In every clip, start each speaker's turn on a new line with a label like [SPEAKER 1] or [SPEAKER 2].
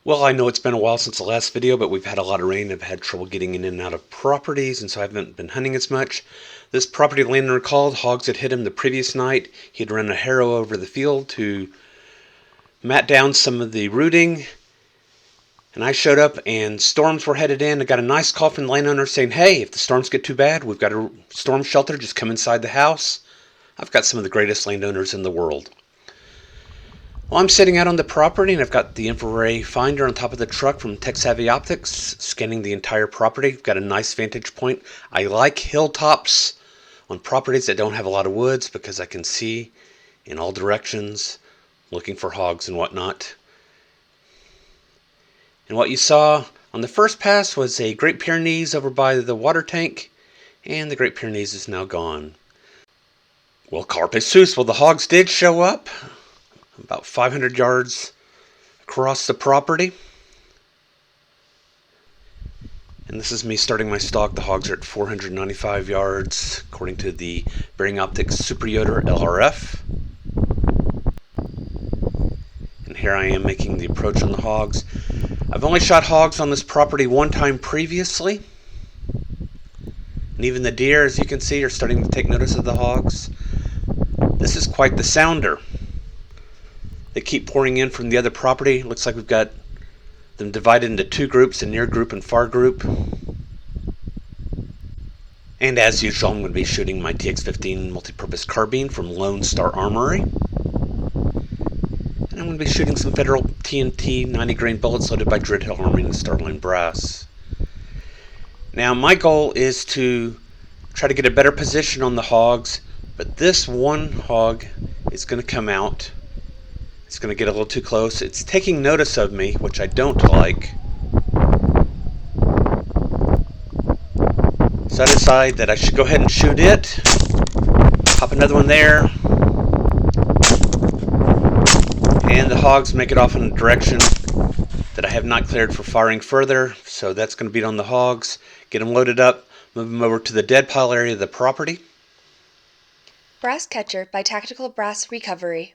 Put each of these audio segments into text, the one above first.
[SPEAKER 1] Well, I know it's been a while since the last video, but we've had a lot of rain. I've had trouble getting in and out of properties, and so I haven't been hunting as much. This property landowner called. Hogs had hit him the previous night. He'd run a harrow over the field to mat down some of the rooting, and I showed up, and storms were headed in. I got a nice call from the landowner saying, hey, if the storms get too bad, we've got a storm shelter. Just come inside the house. I've got some of the greatest landowners in the world. Well, I'm sitting out on the property, and I've got the infrared finder on top of the truck from Tech Savvy Optics, scanning the entire property. I've got a nice vantage point. I like hilltops on properties that don't have a lot of woods because I can see in all directions, looking for hogs and whatnot. And what you saw on the first pass was a Great Pyrenees over by the water tank, and the Great Pyrenees is now gone. Well, carpe sus. Well, the hogs did show up about 500 yards across the property. And this is me starting my stalk. The hogs are at 495 yards, according to the Bering Optics Super Yoder LRF. And here I am making the approach on the hogs. I've only shot hogs on this property one time previously. And even the deer, as you can see, are starting to take notice of the hogs. This is quite the sounder. They keep pouring in from the other property. Looks like we've got them divided into two groups, a near group and far group. And as usual, I'm going to be shooting my TX15 multi-purpose carbine from Lone Star Armory. And I'm going to be shooting some Federal TNT 90 grain bullets loaded by Dreadhill Armory and Starline Brass. Now my goal is to try to get a better position on the hogs, but this one hog is going to come out. It's going to get a little too close. It's taking notice of me, which I don't like. So I decide that I should go ahead and shoot it. Pop another one there. And the hogs make it off in a direction that I have not cleared for firing further. So that's going to be on the hogs. Get them loaded up. Move them over to the dead pile area of the property.
[SPEAKER 2] Brass Catcher by Tactical Brass Recovery.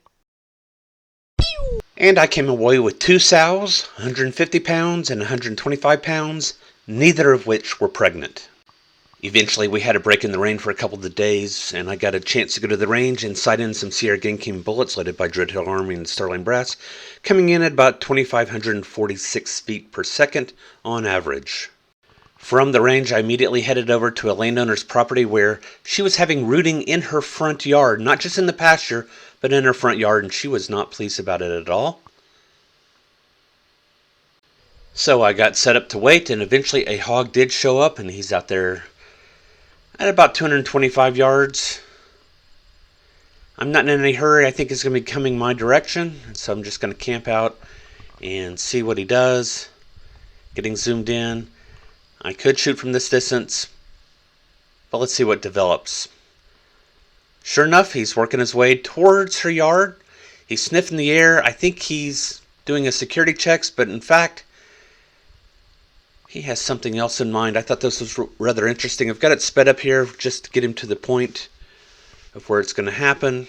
[SPEAKER 1] And I came away with two sows, 150 pounds and 125 pounds, neither of which were pregnant. Eventually we had a break in the rain for a couple of days, and I got a chance to go to the range and sight in some Sierra Game King bullets loaded by Dreadhill Armory and Starline Brass, coming in at about 2,546 feet per second on average. From the range, I immediately headed over to a landowner's property where she was having rooting in her front yard, not just in the pasture, but in her front yard, and she was not pleased about it at all. So I got set up to wait, and eventually a hog did show up, and he's out there at about 225 yards. I'm not in any hurry. I think he's going to be coming my direction, so I'm just going to camp out and see what he does. Getting zoomed in. I could shoot from this distance, but let's see what develops. Sure enough, he's working his way towards her yard. He's sniffing the air. I think he's doing a security checks, but in fact, he has something else in mind. I thought this was rather interesting. I've got it sped up here just to get him to the point of where it's going to happen.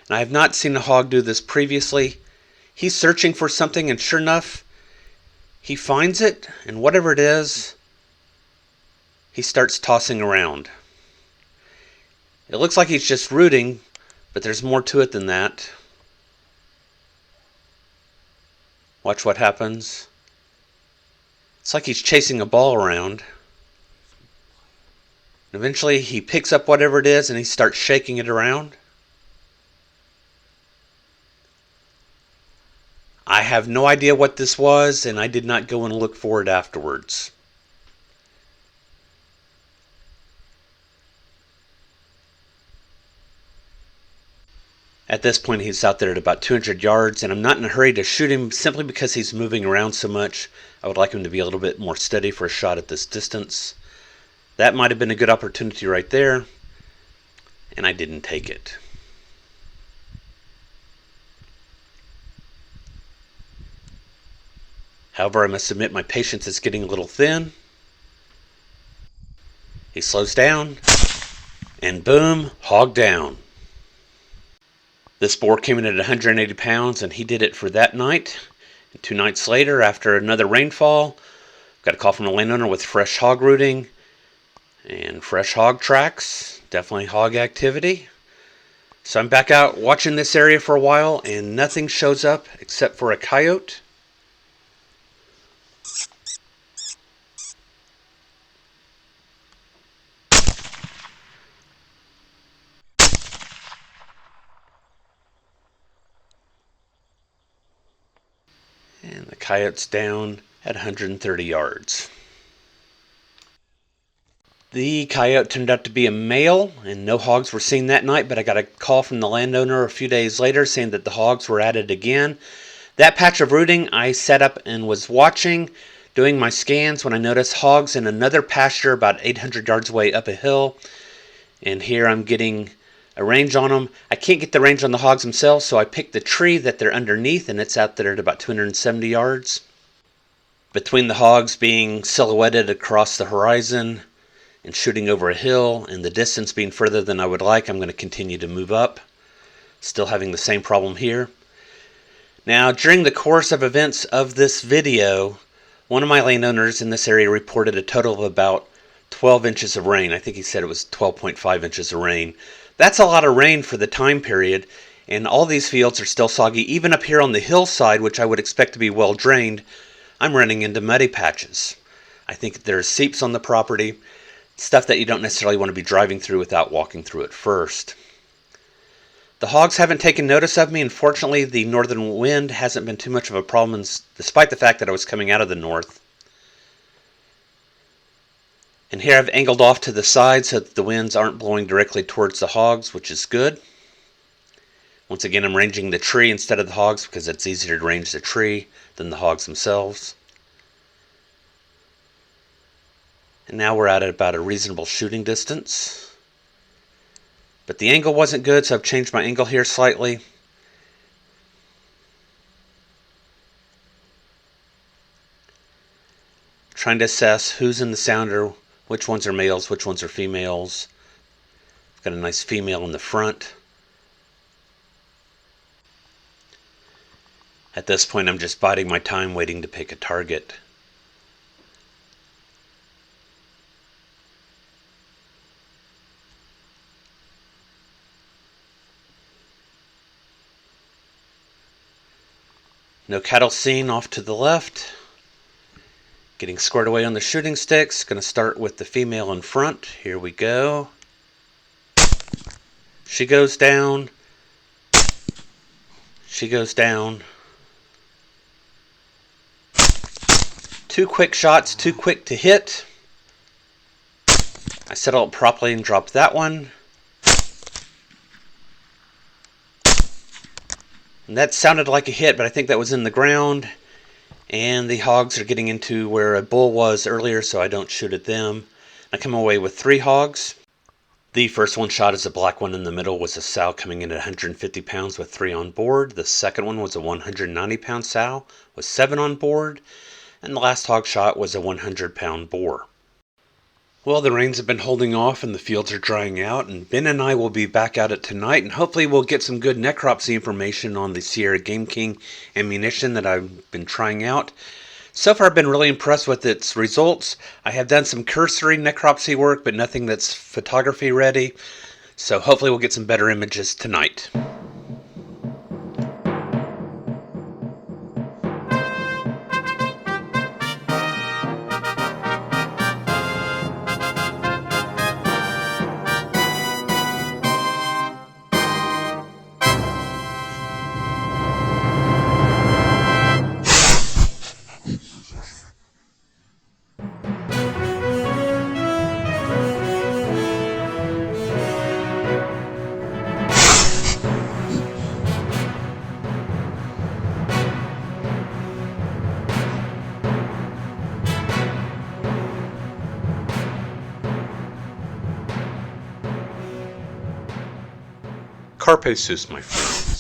[SPEAKER 1] And I have not seen a hog do this previously. He's searching for something, and sure enough, he finds it, and whatever it is, he starts tossing around. It looks like he's just rooting, but there's more to it than that. Watch what happens. It's like he's chasing a ball around. And eventually he picks up whatever it is and he starts shaking it around. I have no idea what this was, and I did not go and look for it afterwards. At this point, he's out there at about 200 yards, and I'm not in a hurry to shoot him simply because he's moving around so much. I would like him to be a little bit more steady for a shot at this distance. That might have been a good opportunity right there, and I didn't take it. However, I must admit my patience is getting a little thin. He slows down, and boom, hog down. This boar came in at 180 pounds, and he did it for that night. And 2 nights later, after another rainfall, got a call from a landowner with fresh hog rooting and fresh hog tracks. Definitely hog activity. So I'm back out watching this area for a while, and nothing shows up except for a coyote. And the coyote's down at 130 yards. The coyote turned out to be a male, and no hogs were seen that night, but I got a call from the landowner a few days later saying that the hogs were at it again. That patch of rooting I set up and was watching, doing my scans, when I noticed hogs in another pasture about 800 yards away up a hill. And here I'm getting a range on them. I can't get the range on the hogs themselves, so I picked the tree that they're underneath, and it's out there at about 270 yards. Between the hogs being silhouetted across the horizon and shooting over a hill, and the distance being further than I would like, I'm going to continue to move up. Still having the same problem here. Now, during the course of events of this video, one of my landowners in this area reported a total of about 12 inches of rain. I think he said it was 12.5 inches of rain. That's a lot of rain for the time period, and all these fields are still soggy. Even up here on the hillside, which I would expect to be well drained, I'm running into muddy patches. I think there's seeps on the property, stuff that you don't necessarily want to be driving through without walking through it first. The hogs haven't taken notice of me, and fortunately the northern wind hasn't been too much of a problem, despite the fact that I was coming out of the north. And here I've angled off to the side so that the winds aren't blowing directly towards the hogs, which is good. Once again, I'm ranging the tree instead of the hogs because it's easier to range the tree than the hogs themselves. And now we're at about a reasonable shooting distance. But the angle wasn't good, so I've changed my angle here slightly. Trying to assess who's in the sounder, which ones are males, which ones are females. I've got a nice female in the front. At this point, I'm just biding my time, waiting to pick a target. No cattle seen off to the left. Getting squared away on the shooting sticks. Going to start with the female in front. Here we go. She goes down. She goes down. 2 quick shots, too quick to hit. I settle it properly and drop that one. And that sounded like a hit, but I think that was in the ground. And the hogs are getting into where a bull was earlier, so I don't shoot at them. I come away with 3 hogs. The first one shot is a black one in the middle, was a sow coming in at 150 pounds with 3 on board. The second one was a 190-pound sow with 7 on board. And the last hog shot was a 100-pound boar. Well, the rains have been holding off and the fields are drying out, and Ben and I will be back at it tonight, and hopefully we'll get some good necropsy information on the Sierra Game King ammunition that I've been trying out. So far I've been really impressed with its results. I have done some cursory necropsy work, but nothing that's photography ready, so hopefully we'll get some better images tonight. Carpe sus, my friend.